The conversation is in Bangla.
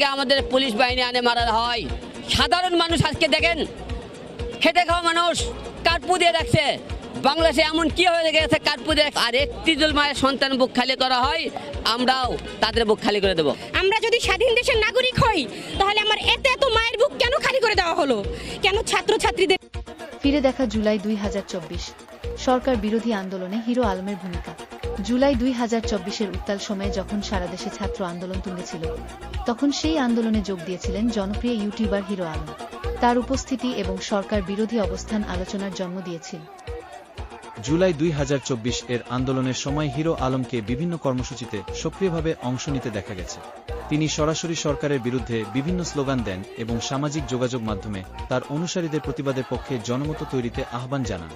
থেকে আমাদের পুলিশ বাহিনী আনে মারা হয়। সাধারণ মানুষ আজকে দেখেন, খেটে খাওয়া মানুষ কার্পু দিয়ে রাখছে। বাংলাদেশে এমন কি হয়ে গেছে, কার্পু দিয়ে আর একটি যদি মায়ের সন্তান বুক খালি করা হয়, আমরাও তাদের বুক খালি করে দেব। আমরা যদি স্বাধীন দেশের নাগরিক হই, তাহলে আমার এত মায়ের বুক কেন খালি করে দেওয়া হলো? কেন ছাত্রছাত্রীদের? ফিরে দেখা জুলাই 2024, সরকার বিরোধী আন্দোলনে হিরো আলমের ভূমিকা। জুলাই 2024-এর উত্তাল সময়ে যখন সারা দেশে ছাত্র আন্দোলন তুঙ্গেছিল, তখন সেই আন্দোলনে যোগ দিয়েছিলেন জনপ্রিয় ইউটিউবার হিরো আলম। তার উপস্থিতি এবং সরকার বিরোধী অবস্থান আলোচনার জন্ম দিয়েছিল। জুলাই 2024 এর আন্দোলনের সময় হিরো আলমকে বিভিন্ন কর্মসূচিতে সক্রিয়ভাবে অংশ নিতে দেখা গেছে। তিনি সরাসরি সরকারের বিরুদ্ধে বিভিন্ন স্লোগান দেন এবং সামাজিক যোগাযোগ মাধ্যমে তার অনুসারীদের প্রতিবাদের পক্ষে জনমত তৈরিতে আহ্বান জানান।